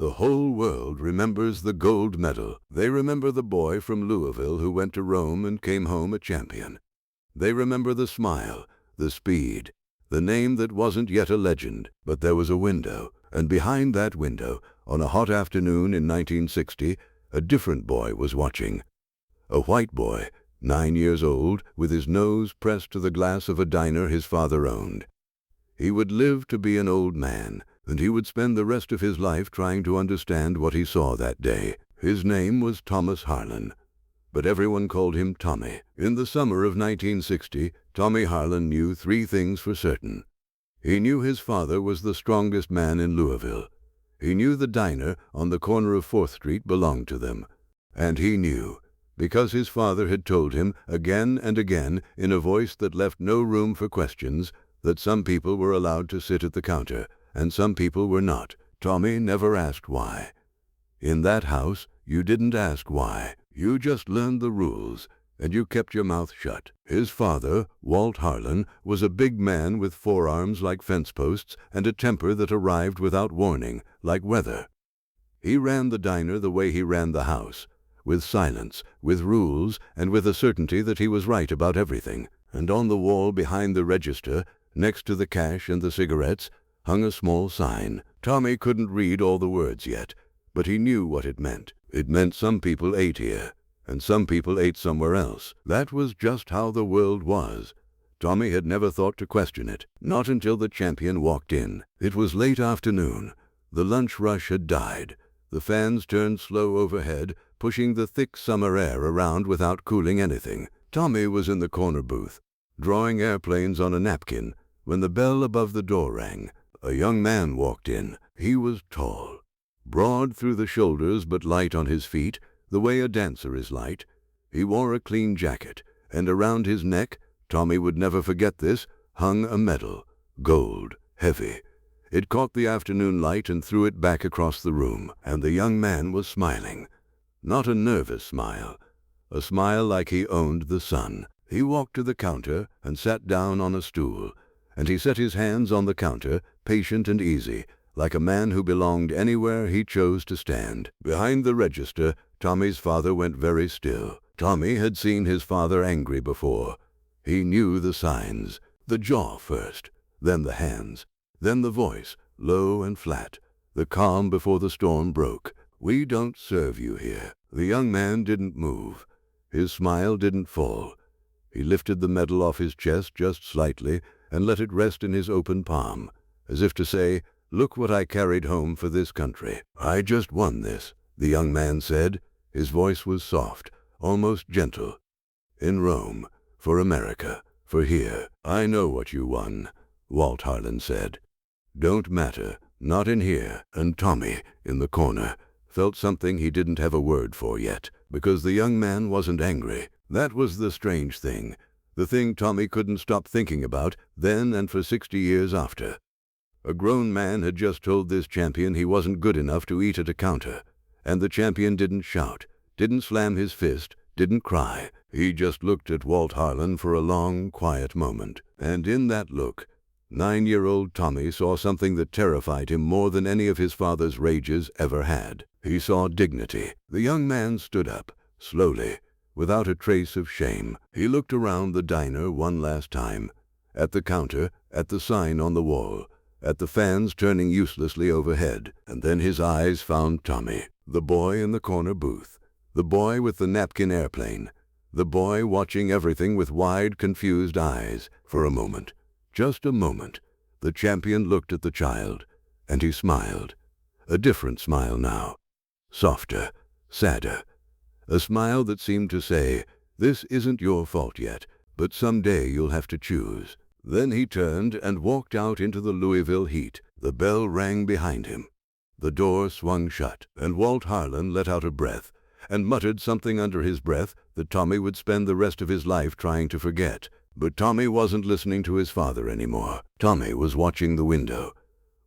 The whole world remembers the gold medal. They remember the boy from Louisville who went to Rome and came home a champion. They remember the smile, the speed, the name that wasn't yet a legend. But there was a window, and behind that window, on a hot afternoon in 1960, a different boy was watching. A white boy, 9 years old, with his nose pressed to the glass of a diner his father owned. He would live to be an old man, and he would spend the rest of his life trying to understand what he saw that day. His name was Thomas Harlan, but everyone called him Tommy. In the summer of 1960, Tommy Harlan knew 3 things for certain. He knew his father was the strongest man in Louisville. He knew the diner on the corner of 4th Street belonged to them. And he knew, because his father had told him again and again in a voice that left no room for questions, that some people were allowed to sit at the counter, and some people were not. Tommy never asked why. In that house, you didn't ask why. You just learned the rules, and you kept your mouth shut. His father, Walt Harlan, was a big man with forearms like fence posts and a temper that arrived without warning, like weather. He ran the diner the way he ran the house, with silence, with rules, and with a certainty that he was right about everything. And on the wall behind the register, next to the cash and the cigarettes, hung a small sign. Tommy couldn't read all the words yet, but he knew what it meant. It meant some people ate here, and some people ate somewhere else. That was just how the world was. Tommy had never thought to question it, not until the champion walked in. It was late afternoon. The lunch rush had died. The fans turned slow overhead, pushing the thick summer air around without cooling anything. Tommy was in the corner booth, drawing airplanes on a napkin, when the bell above the door rang. A young man walked in. He was tall, broad through the shoulders but light on his feet, the way a dancer is light. He wore a clean jacket, and around his neck, Tommy would never forget this, hung a medal, gold, heavy. It caught the afternoon light and threw it back across the room, and the young man was smiling. Not a nervous smile, a smile like he owned the sun. He walked to the counter and sat down on a stool, and he set his hands on the counter, patient and easy, like a man who belonged anywhere he chose to stand. Behind the register, Tommy's father went very still. Tommy had seen his father angry before. He knew the signs. The jaw first, then the hands, then the voice, low and flat, the calm before the storm broke. "We don't serve you here." The young man didn't move. His smile didn't fall. He lifted the medal off his chest just slightly and let it rest in his open palm, as if to say, "Look what I carried home for this country. I just won this," the young man said. His voice was soft, almost gentle. "In Rome, for America, for here. I know what you won," Walt Harlan said. "Don't matter, not in here." And Tommy, in the corner, felt something he didn't have a word for yet, because the young man wasn't angry. That was the strange thing, the thing Tommy couldn't stop thinking about then and for 60 years after. A grown man had just told this champion he wasn't good enough to eat at a counter, and the champion didn't shout, didn't slam his fist, didn't cry. He just looked at Walt Harlan for a long, quiet moment. And in that look, 9-year-old Tommy saw something that terrified him more than any of his father's rages ever had. He saw dignity. The young man stood up, slowly, without a trace of shame. He looked around the diner one last time, at the counter, at the sign on the wall, at the fans turning uselessly overhead, and then his eyes found Tommy, the boy in the corner booth, the boy with the napkin airplane, the boy watching everything with wide, confused eyes. For a moment, just a moment, the champion looked at the child, and he smiled. A different smile now, softer, sadder, a smile that seemed to say, "This isn't your fault yet, but someday you'll have to choose." Then he turned and walked out into the Louisville heat. The bell rang behind him. The door swung shut, and Walt Harlan let out a breath and muttered something under his breath that Tommy would spend the rest of his life trying to forget. But Tommy wasn't listening to his father anymore. Tommy was watching the window,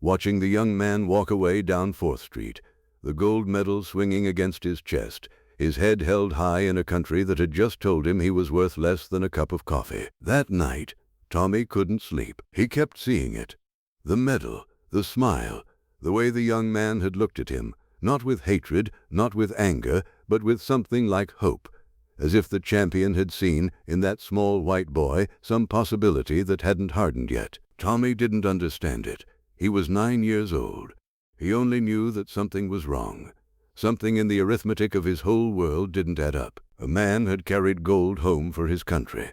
watching the young man walk away down 4th Street, the gold medal swinging against his chest, his head held high in a country that had just told him he was worth less than a cup of coffee. That night, Tommy couldn't sleep. He kept seeing it. The medal, the smile, the way the young man had looked at him, Not with hatred, not with anger, but with something like hope, as if the champion had seen in that small white boy some possibility that hadn't hardened yet. Tommy didn't understand it. He was 9 years old. He only knew that something was wrong. Something in the arithmetic of his whole world didn't add up. A man had carried gold home for his country,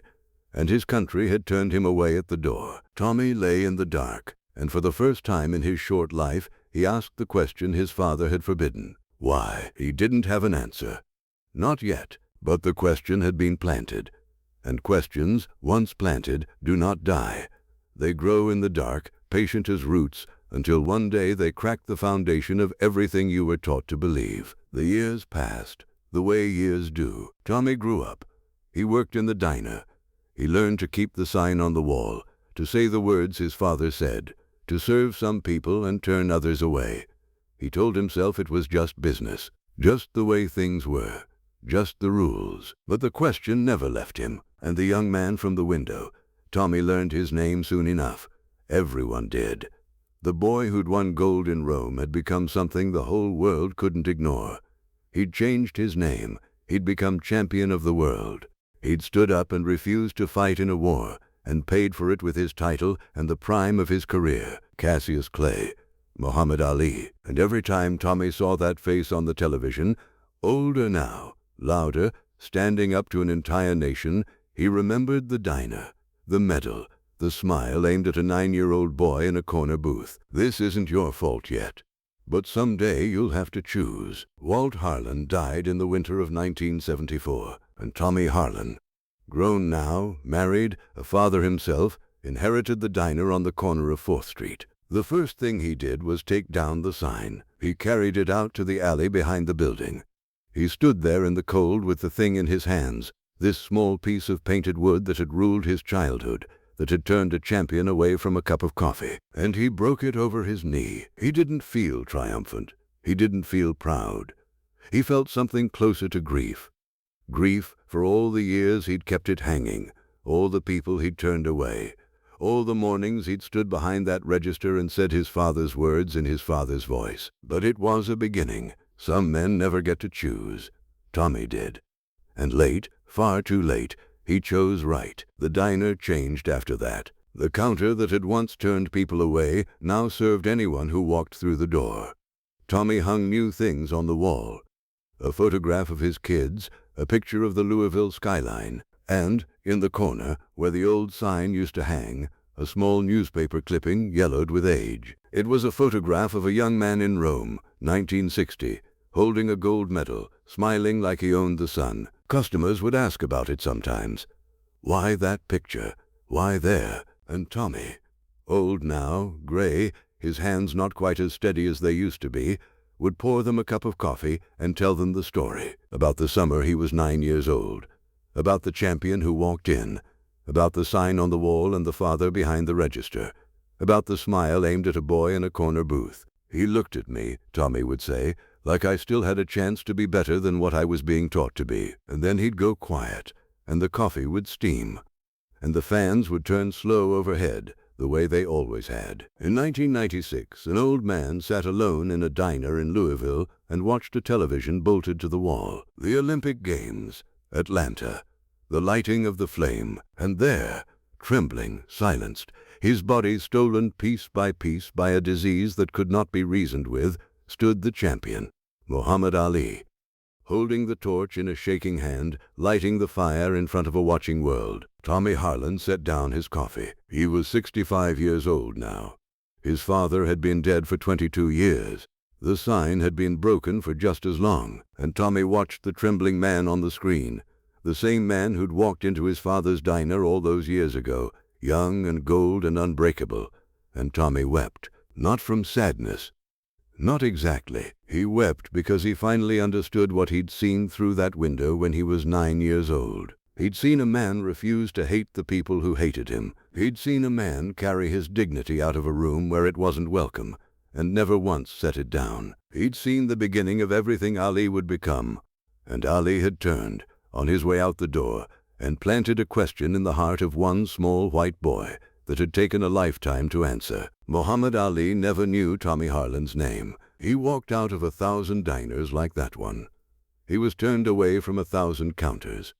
and his country had turned him away at the door. Tommy lay in the dark, and for the first time in his short life, he asked the question his father had forbidden. Why? He didn't have an answer. Not yet, but the question had been planted. And questions, once planted, do not die. They grow in the dark, patient as roots, until one day they crack the foundation of everything you were taught to believe. The years passed, the way years do. Tommy grew up. He worked in the diner. He learned to keep the sign on the wall, to say the words his father said, to serve some people and turn others away. He told himself it was just business, just the way things were, just the rules. But the question never left him, and the young man from the window, Tommy learned his name soon enough. Everyone did. The boy who'd won gold in Rome had become something the whole world couldn't ignore. He'd changed his name. He'd become champion of the world. He'd stood up and refused to fight in a war, and paid for it with his title and the prime of his career. Cassius Clay, Muhammad Ali. And every time Tommy saw that face on the television, older now, louder, standing up to an entire nation, he remembered the diner, the medal, the smile aimed at a 9-year-old boy in a corner booth. This isn't your fault yet, but someday you'll have to choose. Walt Harlan died in the winter of 1974, and Tommy Harlan, grown now, married, a father himself, inherited the diner on the corner of 4th Street. The first thing he did was take down the sign. He carried it out to the alley behind the building. He stood there in the cold with the thing in his hands, this small piece of painted wood that had ruled his childhood, that had turned a champion away from a cup of coffee, and he broke it over his knee. He didn't feel triumphant. He didn't feel proud. He felt something closer to grief. Grief for all the years he'd kept it hanging, all the people he'd turned away, all the mornings he'd stood behind that register and said his father's words in his father's voice. But it was a beginning. Some men never get to choose. Tommy did. And late, far too late, he chose right. The diner changed after that. The counter that had once turned people away now served anyone who walked through the door. Tommy hung new things on the wall. A photograph of his kids, a picture of the Louisville skyline, and, in the corner, where the old sign used to hang, a small newspaper clipping yellowed with age. It was a photograph of a young man in Rome, 1960, holding a gold medal, smiling like he owned the sun. Customers would ask about it sometimes. Why that picture? Why there? And Tommy, old now, gray, his hands not quite as steady as they used to be, would pour them a cup of coffee and tell them the story. About the summer he was 9 years old. About the champion who walked in. About the sign on the wall and the father behind the register. About the smile aimed at a boy in a corner booth. He looked at me, Tommy would say, like I still had a chance to be better than what I was being taught to be. And then he'd go quiet, and the coffee would steam, and the fans would turn slow overhead, the way they always had. In 1996, an old man sat alone in a diner in Louisville and watched a television bolted to the wall. The Olympic Games, Atlanta, the lighting of the flame, and there, trembling, silenced, his body stolen piece by piece by a disease that could not be reasoned with, stood the champion, Muhammad Ali, holding the torch in a shaking hand, lighting the fire in front of a watching world. Tommy Harlan set down his coffee. He was 65 years old now. His father had been dead for 22 years. The sign had been broken for just as long, and Tommy watched the trembling man on the screen, the same man who'd walked into his father's diner all those years ago, young and gold and unbreakable. And Tommy wept, not from sadness. Not exactly. He wept because he finally understood what he'd seen through that window when he was 9 years old. He'd seen a man refuse to hate the people who hated him. He'd seen a man carry his dignity out of a room where it wasn't welcome, and never once set it down. He'd seen the beginning of everything Ali would become. And Ali had turned, on his way out the door, and planted a question in the heart of one small white boy that had taken a lifetime to answer. Muhammad Ali never knew Tommy Harlan's name, He walked out of 1,000 diners like that one. He was turned away from 1,000 counters.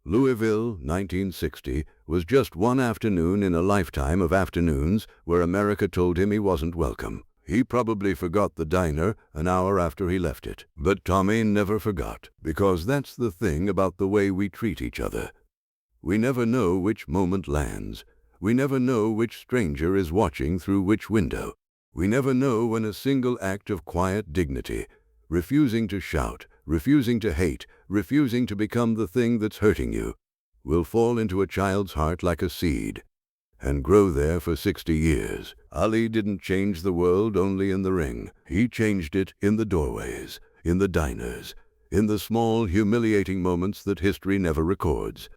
Louisville, 1960, was just one afternoon in a lifetime of afternoons where America told him he wasn't welcome. He probably forgot the diner an hour after he left it. But Tommy never forgot, because that's the thing about the way we treat each other. We never know which moment lands. We never know which stranger is watching through which window. We never know when a single act of quiet dignity, refusing to shout, refusing to hate, refusing to become the thing that's hurting you, will fall into a child's heart like a seed and grow there for 60 years. Ali didn't change the world only in the ring. He changed it in the doorways, in the diners, in the small, humiliating moments that history never records,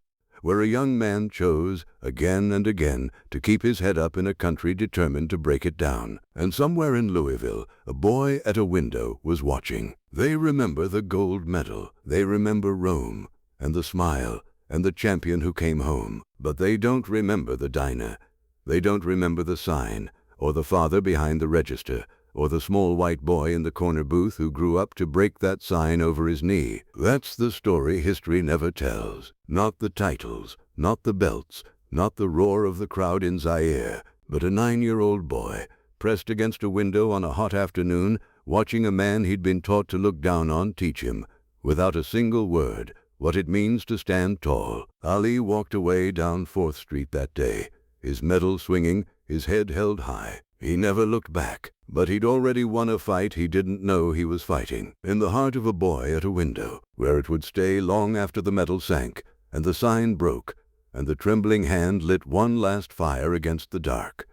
where a young man chose, again and again, to keep his head up in a country determined to break it down. And somewhere in Louisville, a boy at a window was watching. They remember the gold medal. They remember Rome, and the smile, and the champion who came home. But they don't remember the diner. They don't remember the sign, or the father behind the register, or the small white boy in the corner booth who grew up to break that sign over his knee. That's the story history never tells. Not the titles, not the belts, not the roar of the crowd in Zaire, but a 9-year-old boy, pressed against a window on a hot afternoon, watching a man he'd been taught to look down on teach him, without a single word, what it means to stand tall. Ali walked away down 4th Street that day, his medal swinging, his head held high. He never looked back, but he'd already won a fight he didn't know he was fighting, in the heart of a boy at a window, where it would stay long after the medal sank, and the sign broke, and the trembling hand lit one last fire against the dark.